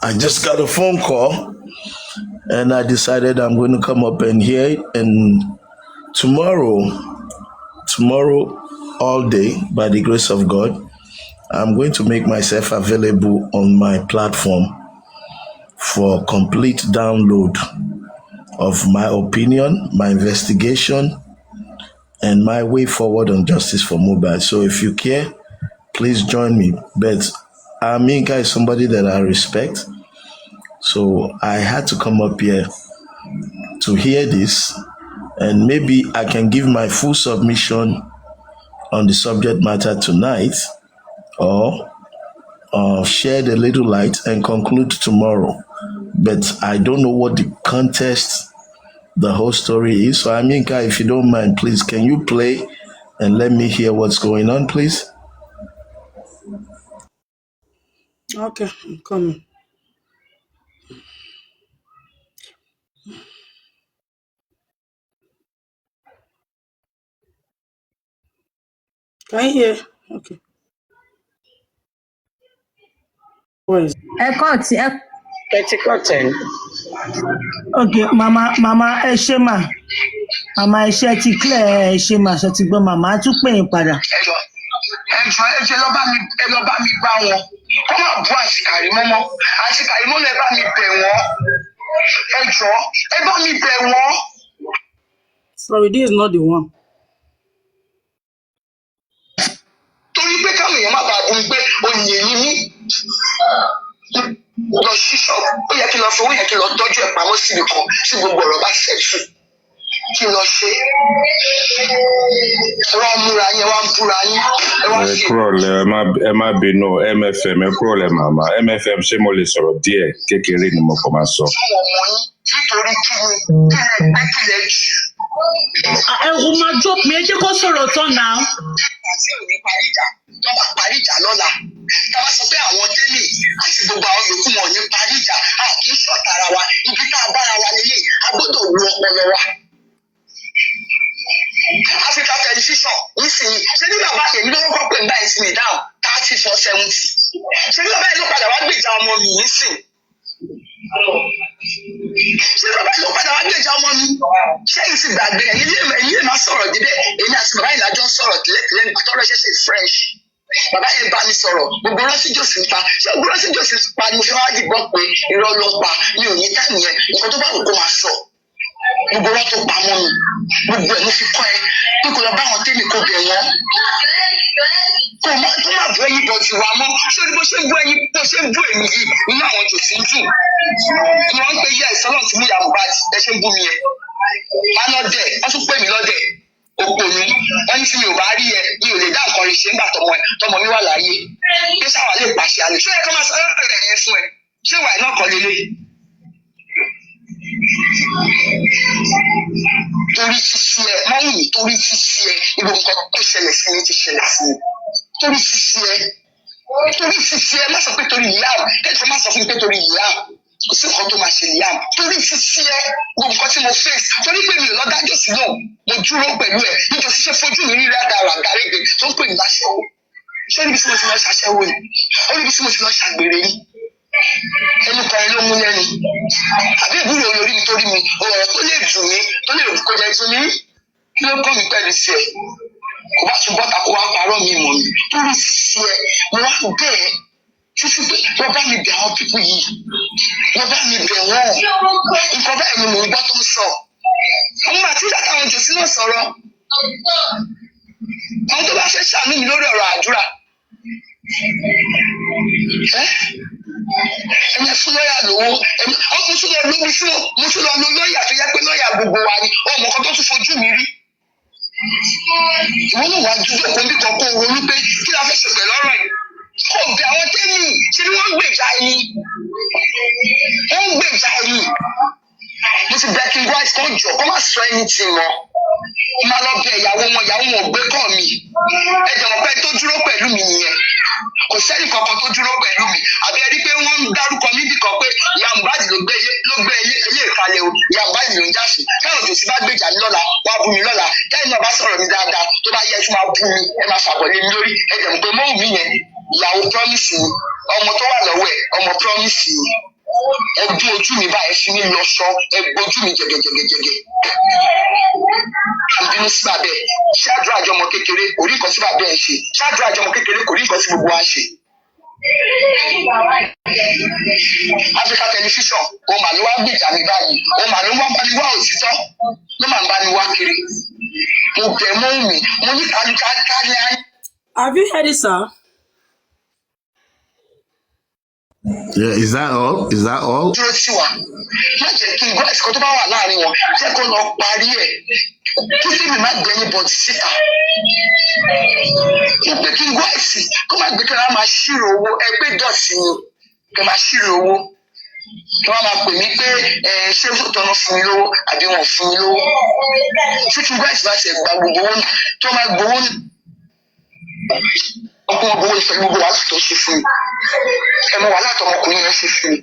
I just got a phone call and I decided I'm going to come up and hear it. And tomorrow, all day, by the grace of God, I'm going to make myself available on my platform for complete download of my opinion, my investigation, and my way forward on justice for Mobile. So if you care, please join me. But Aminka is somebody that I respect. So I had to come up here to hear this, and maybe I can give my full submission on the subject matter tonight, or shed a little light and conclude tomorrow. But I don't know what the context, the whole story is. So Aminka, if you don't mind, please, can you play and let me hear what's going on, please? Okay, I'm coming. Can you hear? Okay. Where is it? Okay, mama ẹ ṣé mà. Mama ẹ ṣé ti clear ẹ ṣé mà ṣe ti gbọ́ màmá á tún pè yín padà. Ẹjọ́ lọ bá mi bá wọn. Kọ́ máa bú àṣìkàrí mọ́mọ́. Àṣìkàrí mọ́mọ́ ẹ bá mi bẹ̀ wọ́n. Ẹjọ́ ẹ bá mi bẹ̀ wọ́n. Sorry, this is not the one. Torí pé káwọn èèyàn má bàa bú mi pé oyè ni mí. Lọ sí ṣọ́ọ̀bù, ó yẹ kí lọ fowó yẹ kí lọ tọ́jú ẹ̀ pamọ́ síbi kan tí gbogbo ọ̀rọ̀ bá ṣẹ̀ṣù. Kí lọ ṣe? Wọ́n múra yín, wọ́n búra yín. Ẹ kúrò lẹ ẹ má bínú MFM ẹ kúrò lẹ màmá MFM ṣé mo lè sọ̀rọ̀ díẹ̀ kékeré ni mo kàn máa sọ. Fún ọmọ yín nítorí kí ni kí lẹ gbé kí lẹ jù. Ẹ wo máa jó mi ẹ jẹ́ kó sọ̀rọ̀ tán náà. Àti òní parí ìjà tó bá parí ìjà lọ́la. Tá a bá sọ pé àwọn tẹ́lẹ̀ àti gbogbo àwọn yòókù wọn ní parí ìjà a kì í ṣọ̀tá ara wa ibi tá a bára wa lélẹ̀ a gbọ́dọ̀ wo ọpọlọ wa. Africa television nísìnyí ṣé ní bàbá èmi ló kọ́kọ́ pè ń bá ìsinmi dáhùn 30-70. Ṣé ní bàbá yìí ló padà wá gbèjà ọmọ mi nísìn? Ṣé bàbá yìí ló padà wá gbèjà ọmọ mi? Ṣé èyí sì gbàgbé ẹ̀yin lè má sọ̀rọ̀ débẹ̀ èmi àti bàbá yìí lájọ́ sọ̀rọ̀ tẹ́lẹ̀ nígbà tọ́rọ̀ ṣẹ̀ṣẹ̀ fresh. Bàbá yẹn bá mi sọ̀rọ̀ gbogbo rọ́síjòsì ń pa ṣé gbogbo rọ́síjòsì ń pa ni mo fi wá dìbọn pé irọ́ ló ń pa mi ò ní táìmù yẹn nǹkan tó bá wù kó máa sọ. Gbogbo wọn tó pa mọ́ mi gbogbo ẹ̀ ló fi kọ́ ẹ pé kò lọ bá wọn tẹ́lẹ̀ kó bẹ̀ wọ́n. Kó má bú ẹyin bọ̀ jù wá mọ́ ṣé bó ṣe bú ẹyin bó ṣe bú èmi yìí nínú àwọn jò sí ń dùn. Wọ́n ń pe yẹ ìsọ́nà tí mú yàrá bá ẹ ṣe ń bú mi yẹn. Má lọ́dẹ̀ wọ́n tún pè mí lọ́dẹ̀ òpònú wọ́n ní tí mi ò bá rí ẹ mi ò lè dá nǹkan rẹ̀ ṣe ńgbà tọmọ mi wà láyé pé sáwà lè pàṣẹ àlè ṣé ẹ kọ́ máa sọ ọ́ rẹ̀ yẹn fún ẹ ṣé ìwà iná kan lélẹ̀. Torí sísí ẹ mọ́yìn torí sísí ẹ ibo nǹkan tó ṣẹlẹ̀ sí mi ti ṣẹlẹ̀ sí mi torí sísí ẹ má sọ pé torí ìyá kẹ́kẹ́ má sọ fún mi pé torí ìyá kò sí nǹkan tó máa ṣe ìyá torí sísí ẹ gbogbo nǹkan tí mo face torí pé mi ò lọ dájọ́ sí náà mo dúró pẹ̀lú ẹ nítorí ṣe fojú mi rí ràgàrègbè tó ń pè ní láṣẹwó ṣé níbi tí mo ti lọ ṣàṣẹwó ni ó níbi tí mo ti lọ ṣàgbèrè ni ẹnu kan ló mú lẹ́nu àbí ìbúrò orí mi torí mi ọ̀rọ̀ tó lè dùn mí tó lè kó jẹ tún mí kí ló kọ́ mi pẹ̀lú sí ẹ kò bá tún bọ́ta kó wá parọ́ mi mọ̀ mi torí sí ẹ mo wá bẹ́ẹ̀ títí pé wọ́n bá mi bẹ̀ àwọn pípọ̀ yìí wọ́n bá mi bẹ̀ wọ́n nǹkan báyìí ni mò ń gbọ́ tó ń sọ àwọn àti ìdá táwọn jòsí náà sọ̀rọ̀ àwọn tó bá fẹ́ ṣàánú mi lórí ọ̀rọ̀ àdúrà ẹ̀mí fún lọ́ọ̀yà lówó mo tún lọ lóbi fún mo tún lọ lo lọ́ọ̀yà tó yẹ pé lọ́ọ̀yà gbogbo wa ni ọmọ kan tó tún fojú mi rí ìwọ náà wàá dúdú ọkọ níbi kan kó o ronú pé kí la fẹ́ ṣe pẹ̀lú ọ̀rọ̀ yìí kò bẹ àwọn tẹ́lẹ̀ ṣe ni wọ́n ń gbèjà ẹni mo ti bẹ kí n white kan jọ kó má sọ ẹni tì mọ́ má lọ bẹ ìyàwó wọn ò gbé kọ́ mi ẹ̀jẹ̀ mọ̀ pé tó dúró pẹ̀lú mi nìyẹn kò sẹ́ni kankan tó dúró pẹ̀lú mi àbí ẹni pé wọ́n ń dárúkọ níbì kan pé ìyá Mohbad ló gbé ilé ìkalẹ̀ o ìyá Mohbad ló ń jáṣe káwọn òjòsí bá gbèjà mi lọ́la wá bú mi lọ́la kẹ́yìn náà bá sọ̀rọ̀ mi dáadáa tó bá yẹ kí máa bú mi ẹ máa fàbọ̀ lé mi lórí ẹ̀jẹ̀ mọ̀ pé mọ́wù mi yẹn ìyàwó promise ni ọmọ tó wà lọ́wọ́ ẹ̀ ọmọ promise ni ẹ dún ojú mi báyìí fi mí lọ́ṣọ́ ẹ gbójú mi jẹgẹjẹgẹjẹgẹ àbínú sí bàbá ẹ ṣáàdúrà àjọmọ kékeré kò rí nǹkan sí bàbá ẹ ṣe ṣáàdúrà àjọmọ kékeré kò rí nǹkan sí gbogbo wa ṣe. Africa Television òun mà ló wá gbèjà mi báyìí òun mà ló wá bá mi wá òtítọ́ ló mà ń bá mi wá kiri mo bẹ̀ mọ́ mi mo ní ká ní ayé. Have you heard it, sir? Yeah, is that all? Is that all? dúró sí wa má jẹ́ kí n gbọ́ ẹ̀sìkò tó bá wà láàrin wọn jẹ́ kó lọ parí ẹ̀ kí fíìmù má gbé ní bọ́ọ̀dì síta mo pé kí n gbọ́ ẹ̀sì kó má gbé kí wọ́n máa ṣírò owó ẹgbẹ́ dọ̀tí ni kí wọ́n máa ṣírò owó kí wọ́n máa pè mí pé ṣé tọ́nà fún mi lówó àbí wọn fún mi lówó tí kí n gbọ́ ẹ̀sì bá ti gba gbogbo owó tó máa gbowó ọkùnrin gbowó ìfẹ́ gbogbo wàhálà tó ṣe fún mi ẹ̀mọ wàhálà tọmọkùnrin yẹn ṣe fún mi.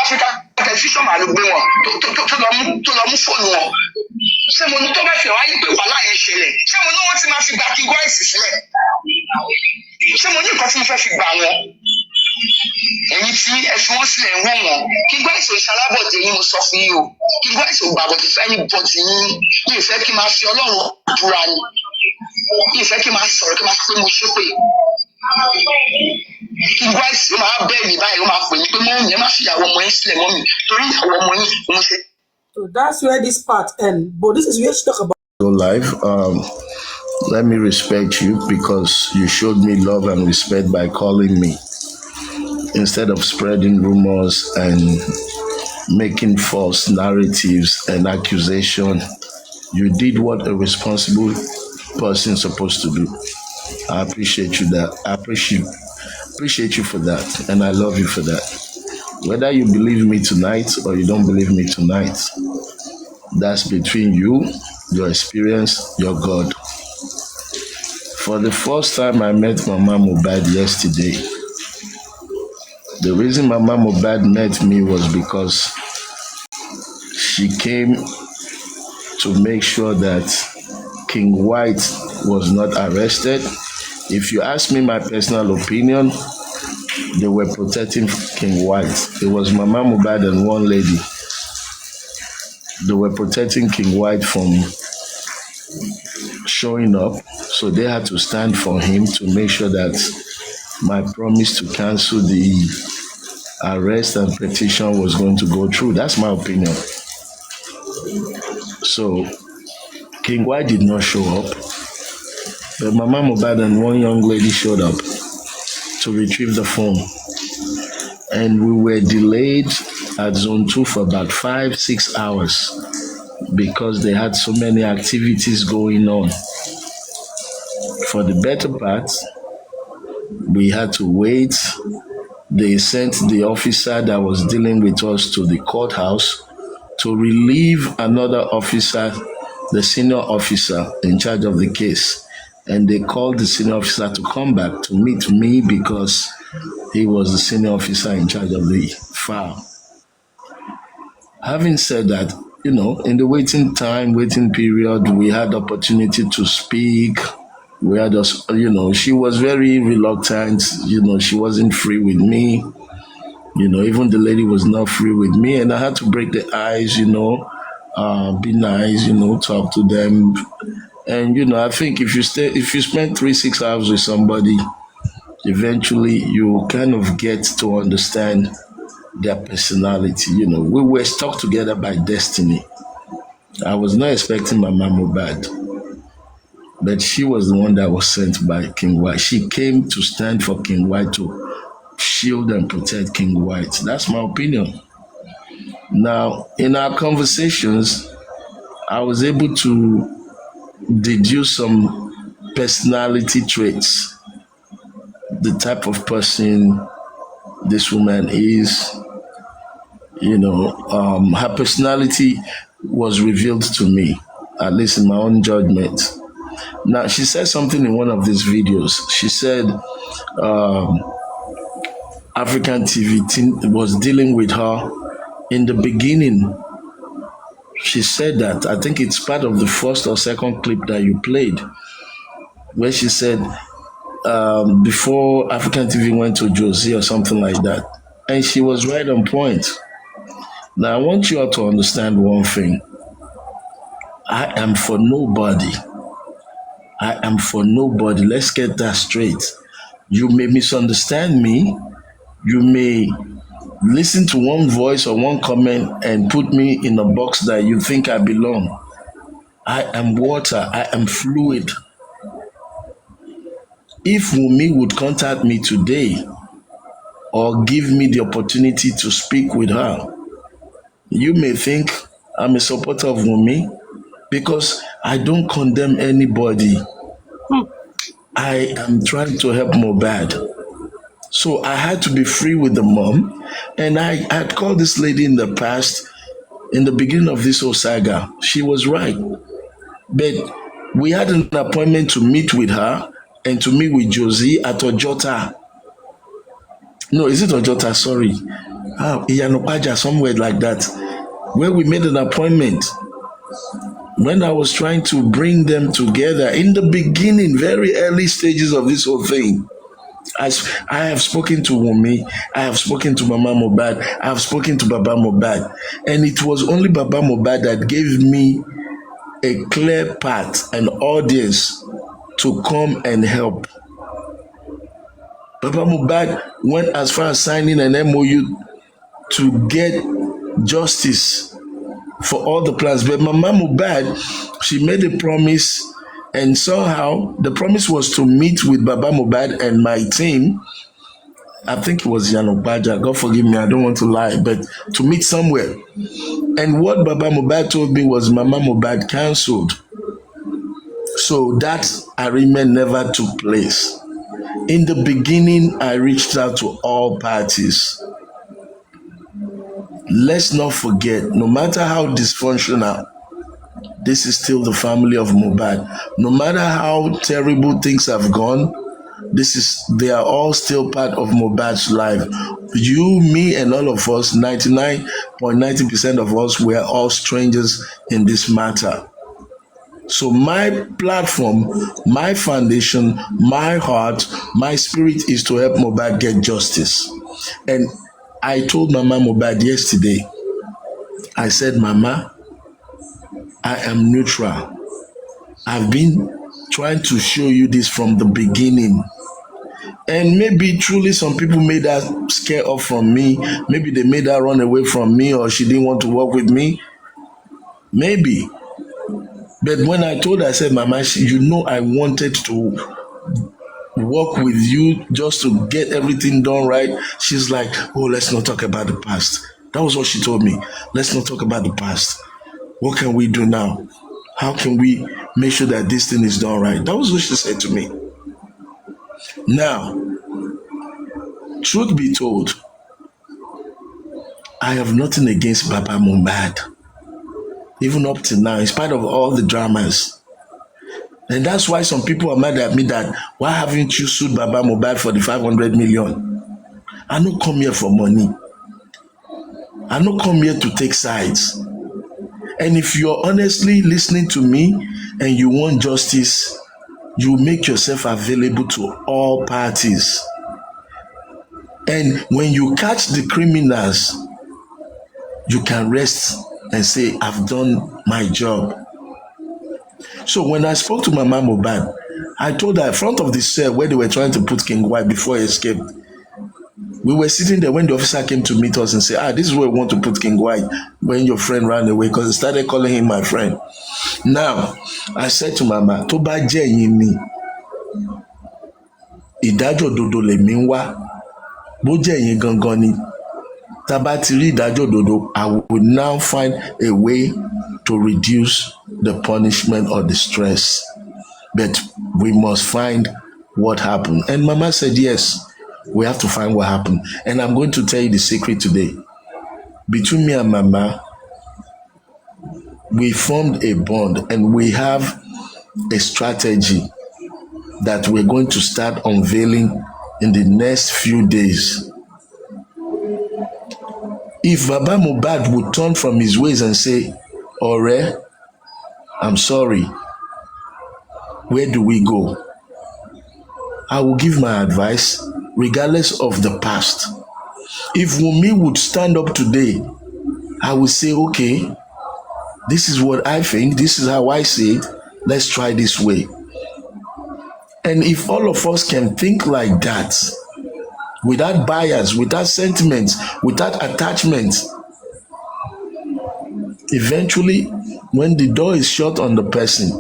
Africa Television máa ló gbé wọn tó lọ mú fóònù wọn ṣé mo ní tó bá fẹ́ wáyé pé wàhálà yẹn ṣẹlẹ̀ ṣé mo ní wọ́n ti máa fi gba King Voice sílẹ̀ ṣé mo ní nǹkan tí mo fẹ́ fi gbà wọn èyí tí ẹ fi wọ́n sílẹ̀ ń wọ̀ wọ́n King Voice ò ṣalábọ̀dé yín mo sọ fún yín o King Voice ò gbàbọ̀dé fẹ́ ní bọ̀dé yín ní ìfẹ́ kí n máa fi Ọlọ́run búra ni ní ìfẹ́ kí n máa sọ̀rọ̀ kí n máa sọ pé mo ṣépè King Voice ó máa bẹ́ẹ̀ mi báyìí ó máa pè mí pé mọ́ mi ẹ má fi ìyàwó ọmọ yín sílẹ̀ mọ́ mi torí ìyàwó ọmọ yín mo ṣe. So that's where this part ends. But this is where she talk about. Go live. Let me respect you because you showed me love and respect by calling me instead of spreading rumors and making false narratives and accusation. You did what a responsible person is supposed to do. I appreciate you that. I appreciate you for that, and I love you for that. Whether you believe me tonight or you don't believe me tonight, that's between you, your experience, your God. For the first time I met Mama Mohbad yesterday, the reason Mama Mohbad met me was because she came to make sure that King White was not arrested. If you ask me my personal opinion, they were protecting King White. It was Mama Mohbad and one lady. They were protecting King White from showing up, so they had to stand for him to make sure that my promise to cancel the arrest and petition was going to go through. That's my opinion. So King White did not show up, but Mama Mohbad and one young lady showed up to retrieve the phone. And we were delayed at Zone 2 for about 5-6 hours because they had so many activities going on. For the better part, we had to wait. They sent the officer that was dealing with us to the courthouse to relieve another officer, the senior officer in charge of the case. And they called the senior officer to come back to meet me because he was the senior officer in charge of the file. Having said that, in the waiting period, we had opportunity to speak. We had she was very reluctant. She wasn't free with me. Even the lady was not free with me. And I had to break the ice, be nice, talk to them. And, I think if you spend 3-6 hours with somebody, eventually you kind of get to understand their personality. We were stuck together by destiny. I was not expecting Mama Mohbad, but she was the one that was sent by King White. She came to stand for King White, to shield and protect King White. That's my opinion. Now, in our conversations, I was able to deduce some personality traits, the type of person this woman is. Her personality was revealed to me, at least in my own judgment. Now, she said something in one of these videos. She said African TV was dealing with her in the beginning. She said that, I think it's part of the first or second clip that you played, where she said before African TV went to Josie or something like that, And she was right on point. Now, I want you all to understand one thing. I am for nobody. I am for nobody. Let's get that straight. You may misunderstand me. You may listen to one voice or one comment and put me in a box that you think I belong. I am water. I am fluid. If Wumi would contact me today or give me the opportunity to speak with her, you may think I'm a supporter of Wumi because I don't condemn anybody. I am trying to help Mohbad. So I had to be free with the mom. And I had called this lady in the past, in the beginning of this whole saga. She was right. But we had an appointment to meet with her and to meet with Josie at Ojota. No, is it Ojota? Sorry. Iyanopaja, somewhere like that. Where we made an appointment. When I was trying to bring them together in the beginning, very early stages of this whole thing. As I have spoken to Wumi, I have spoken to Mama Mohbad, I have spoken to Baba Mohbad, and it was only Baba Mohbad that gave me a clear path, an audience to come and help. Baba Mohbad went as far as signing an MOU to get justice for all the plans, but Mama Mohbad, she made a promise. And somehow the promise was to meet with Baba Mohbad and my team. I think it was Yanobaja. God forgive me, I don't want to lie, but to meet somewhere. And what Baba Mohbad told me was Mama Mohbad cancelled. So that arrangement never took place. In the beginning, I reached out to all parties. Let's not forget, no matter how dysfunctional, this is still the family of Mohbad. No matter how terrible things have gone, they are all still part of Mohbad's life. You, me, and all of us, 99.90% of us, we are all strangers in this matter. So my platform, my foundation, my heart, my spirit is to help Mohbad get justice. And I told Mama Mohbad yesterday, I said, Mama, I am neutral. I've been trying to show you this from the beginning. And maybe truly some people made her scare off from me. Maybe they made her run away from me or she didn't want to work with me. Maybe. But when I told her, I said, Mama, you know I wanted to work with you just to get everything done right. She's like, oh, let's not talk about the past. That was what she told me. Let's not talk about the past. What can we do now? How can we make sure that this thing is done right? That was what she said to me. Now, truth be told, I have nothing against Baba Mohbad. Even up to now, in spite of all the dramas. And that's why some people are mad at me that, why haven't you sued Baba Mohbad for the 500 million? I don't come here for money. I don't come here to take sides. And if you're honestly listening to me and you want justice, you make yourself available to all parties. And when you catch the criminals, you can rest and say, I've done my job. So when I spoke to Mama Mohbad, I told her in front of the cell where they were trying to put King White before he escaped. We were sitting there when the officer came to meet us and said, this is where we want to put King White when your friend ran away, because he started calling him my friend. Now, I said to Mama, tó bá jẹ́ ẹ̀yin ni, ìdájọ́ òdodo lèmi ń wá. Bó jẹ́ ẹ̀yin gangan ni, tá bá ti rí ìdájọ́ òdodo, I will now find a way to reduce the punishment or the stress. But we must find what happened. And Mama said, yes, we have to find what happened. And I'm going to tell you the secret today. Between me and Mama, we formed a bond and we have a strategy that we're going to start unveiling in the next few days. If Baba Mohbad would turn from his ways and say, Ore, I'm sorry, where do we go? I will give my advice regardless of the past. If Wunmi would stand up today, I would say, okay, this is what I think, this is how I see it, let's try this way. And if all of us can think like that, without bias, without sentiments, without attachments, eventually, when the door is shut on the person,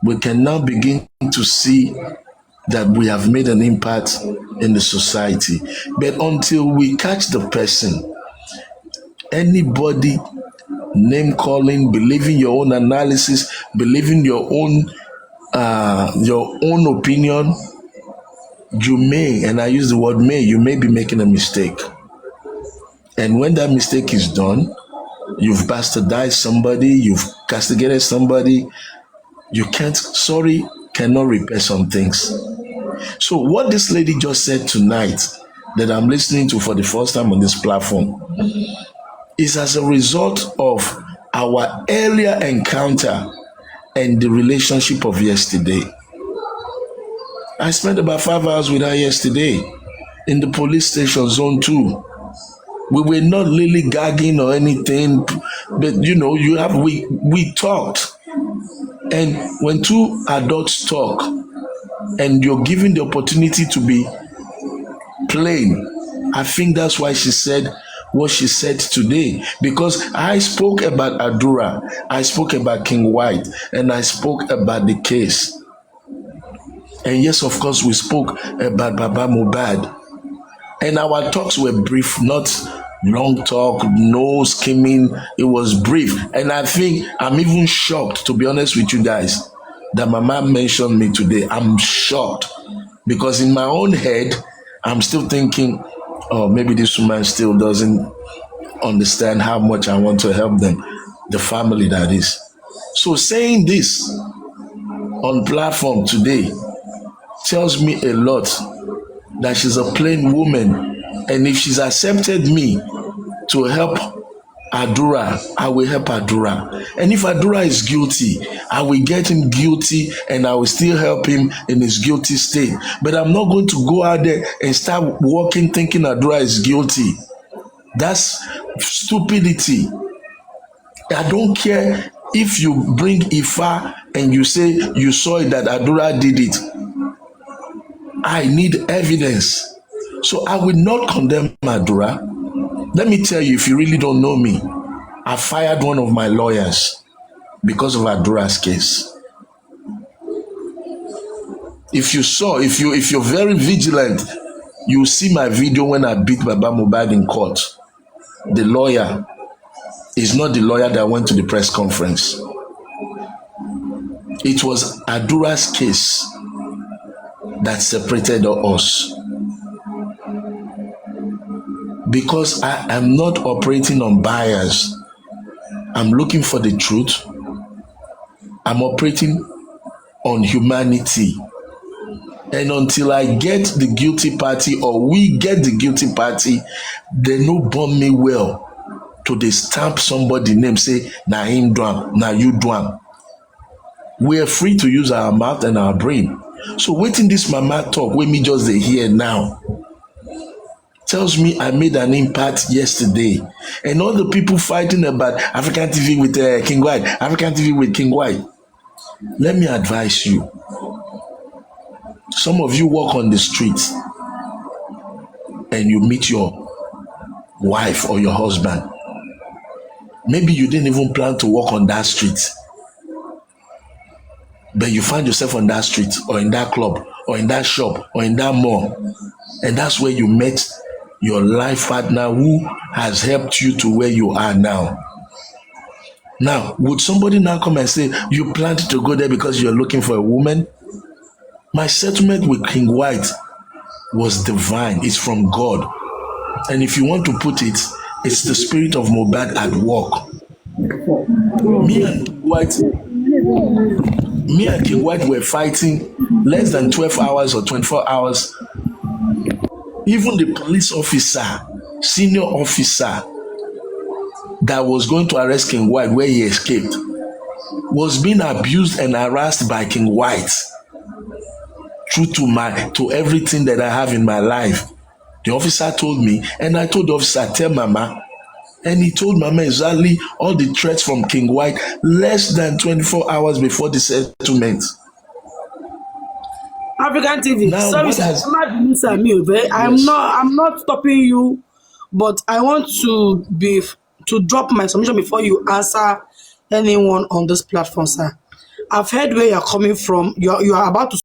we can now begin to see that we have made an impact in the society. But until we catch the person, anybody name calling, believing your own analysis, believing your own opinion, you may, and I use the word may, you may be making a mistake. And when that mistake is done, you've bastardized somebody, you've castigated somebody, you cannot repair some things. So what this lady just said tonight that I'm listening to for the first time on this platform is as a result of our earlier encounter and the relationship of yesterday. I spent about 5 hours with her yesterday in the police station, zone 2. We were not really gagging or anything, but we talked. And when two adults talk and you're given the opportunity to be plain, I think that's why she said what she said today, because I spoke about Adura, I spoke about King White, and I spoke about the case. And yes, of course, we spoke about Baba Mohbad. And our talks were brief, not long talk, no skimming. It was brief. And I think I'm even shocked, to be honest with you guys, that Mama mentioned me today. I'm shocked because in my own head, I'm still thinking, oh, maybe this woman still doesn't understand how much I want to help them, the family that is. So saying this on platform today tells me a lot that she's a plain woman. And if she's accepted me to help Adura, I will help Adura. And if Adura is guilty, I will get him guilty and I will still help him in his guilty state. But I'm not going to go out there and start walking thinking Adura is guilty. That's stupidity. I don't care if you bring Ifa and you say you saw it that Adura did it. I need evidence. So I will not condemn Adura. Let me tell you, if you really don't know me, I fired one of my lawyers because of Adura's case. If you're very vigilant, you see my video when I beat Baba Mohbad in court. The lawyer is not the lawyer that went to the press conference. It was Adura's case that separated us. Because I am not operating on bias. I'm looking for the truth. I'm operating on humanity. And until I get the guilty party or we get the guilty party, they no burn me well to they stamp somebody name, say, na him do am, na you do am. We are free to use our mouth and our brain. So waiting this mama talk, wey me just dey hear now, tells me I made an impact yesterday. And all the people fighting about African TV with King White, African TV with King White. Let me advise you. Some of you walk on the street and you meet your wife or your husband. Maybe you didn't even plan to walk on that street, but you find yourself on that street or in that club or in that shop or in that mall. And that's where you met your life partner who has helped you to where you are now. Now, would somebody now come and say, you planned to go there because you're looking for a woman? My settlement with King White was divine. It's from God. And if you want to put it, it's the spirit of Mohbad at work. Me and King White were fighting less than 12 hours or 24 hours. Even the police officer, senior officer that was going to arrest King White where he escaped was being abused and harassed by King White. True to everything that I have in my life. The officer told me, and I told the officer, tell Mama. And he told Mama exactly all the threats from King White less than 24 hours before the settlement. African TV. Now, Sorry, what sir. has... I'm not stopping you, but I want to drop my submission before you answer anyone on this platform, sir. I've heard where you're coming from. You are about to